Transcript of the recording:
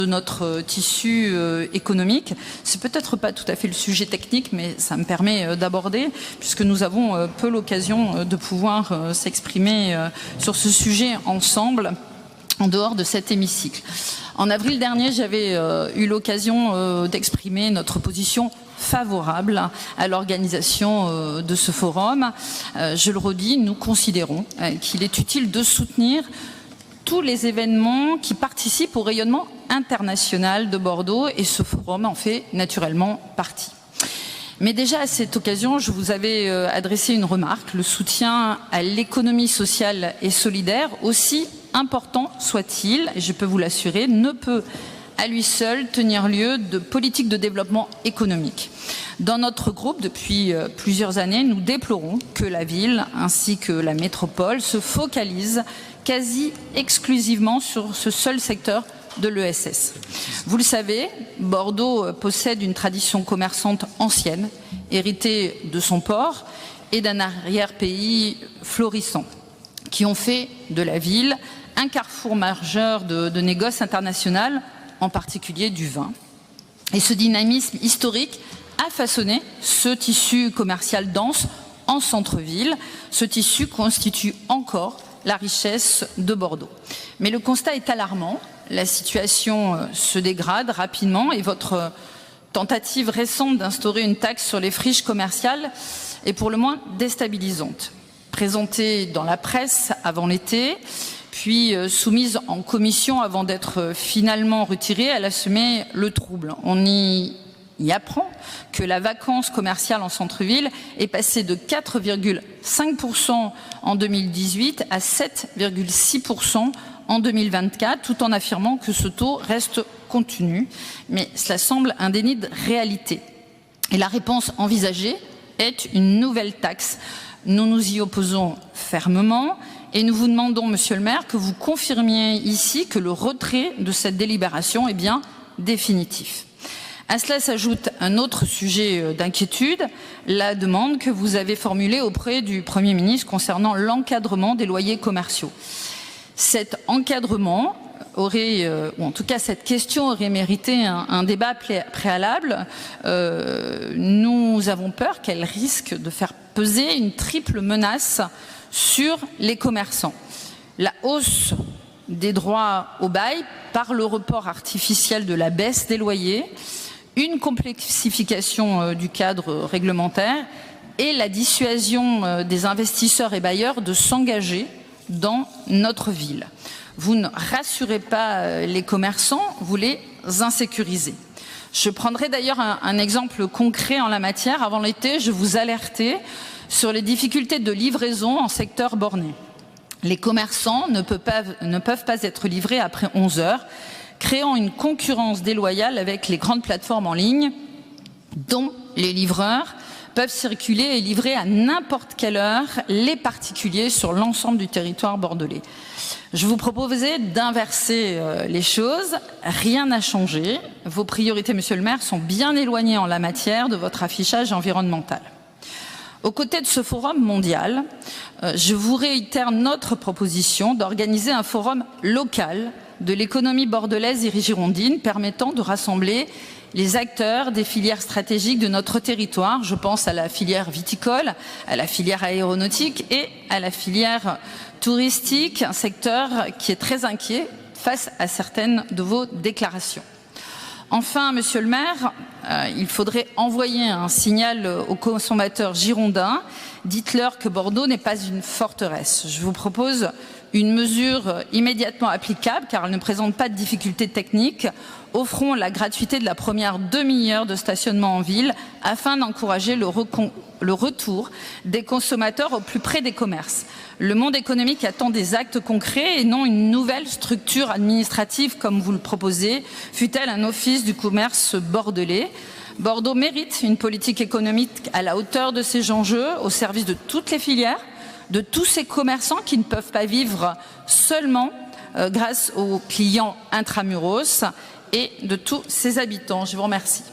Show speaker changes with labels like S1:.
S1: de notre tissu économique. C'est peut-être pas tout à fait le sujet technique, mais ça me permet d'aborder, puisque nous avons peu l'occasion de pouvoir s'exprimer sur ce sujet ensemble, en dehors de cet hémicycle. En avril dernier, j'avais eu l'occasion d'exprimer notre position favorable à l'organisation de ce forum. Je le redis, nous considérons qu'il est utile de soutenir tous les événements qui participent au rayonnement international de Bordeaux, et ce forum en fait naturellement partie. Mais déjà à cette occasion, je vous avais adressé une remarque. Le soutien à l'économie sociale et solidaire, aussi important soit-il, et je peux vous l'assurer, ne peut à lui seul tenir lieu de politique de développement économique. Dans notre groupe, depuis plusieurs années, nous déplorons que la ville ainsi que la métropole se focalisent quasi exclusivement sur ce seul secteur de l'ESS. Vous le savez, Bordeaux possède une tradition commerçante ancienne, héritée de son port et d'un arrière-pays florissant, qui ont fait de la ville un carrefour majeur de négoce international, en particulier du vin. Et ce dynamisme historique a façonné ce tissu commercial dense en centre-ville. Ce tissu constitue encore la richesse de Bordeaux. Mais le constat est alarmant. La situation se dégrade rapidement et votre tentative récente d'instaurer une taxe sur les friches commerciales est pour le moins déstabilisante. Présentée dans la presse avant l'été, puis soumise en commission avant d'être finalement retirée, elle a semé le trouble. On y apprend que la vacance commerciale en centre-ville est passée de 4,5% en 2018 à 7,6% en 2024, tout en affirmant que ce taux reste contenu. Mais cela semble un déni de réalité. Et la réponse envisagée est une nouvelle taxe. Nous nous y opposons fermement et nous vous demandons, Monsieur le maire, que vous confirmiez ici que le retrait de cette délibération est bien définitif. À cela s'ajoute un autre sujet d'inquiétude, la demande que vous avez formulée auprès du Premier ministre concernant l'encadrement des loyers commerciaux. Cet encadrement aurait, ou en tout cas cette question aurait mérité un débat préalable. Nous avons peur qu'elle risque de faire peser une triple menace sur les commerçants. La hausse des droits au bail par le report artificiel de la baisse des loyers, une complexification du cadre réglementaire et la dissuasion des investisseurs et bailleurs de s'engager dans notre ville. Vous ne rassurez pas les commerçants, vous les insécurisez. Je prendrai d'ailleurs un exemple concret en la matière. Avant l'été, je vous alertais sur les difficultés de livraison en secteur borné. Les commerçants ne peuvent pas être livrés après 11 heures, créant une concurrence déloyale avec les grandes plateformes en ligne, dont les livreurs peuvent circuler et livrer à n'importe quelle heure les particuliers sur l'ensemble du territoire bordelais. Je vous proposais d'inverser les choses. Rien n'a changé. Vos priorités, Monsieur le maire, sont bien éloignées en la matière de votre affichage environnemental. Aux côtés de ce forum mondial, je vous réitère notre proposition d'organiser un forum local de l'économie bordelaise et girondine permettant de rassembler les acteurs des filières stratégiques de notre territoire. Je pense à la filière viticole, à la filière aéronautique et à la filière touristique, un secteur qui est très inquiet face à certaines de vos déclarations. Enfin, Monsieur le maire, il faudrait envoyer un signal aux consommateurs girondins. Dites-leur que Bordeaux n'est pas une forteresse. Je vous propose une mesure immédiatement applicable, car elle ne présente pas de difficultés techniques. Offrons la gratuité de la première demi-heure de stationnement en ville afin d'encourager le retour des consommateurs au plus près des commerces. Le monde économique attend des actes concrets et non une nouvelle structure administrative comme vous le proposez, fût-elle un office du commerce bordelais. Bordeaux mérite une politique économique à la hauteur de ces enjeux, au service de toutes les filières, de tous ces commerçants qui ne peuvent pas vivre seulement grâce aux clients intramuros et de tous ses habitants. Je vous remercie.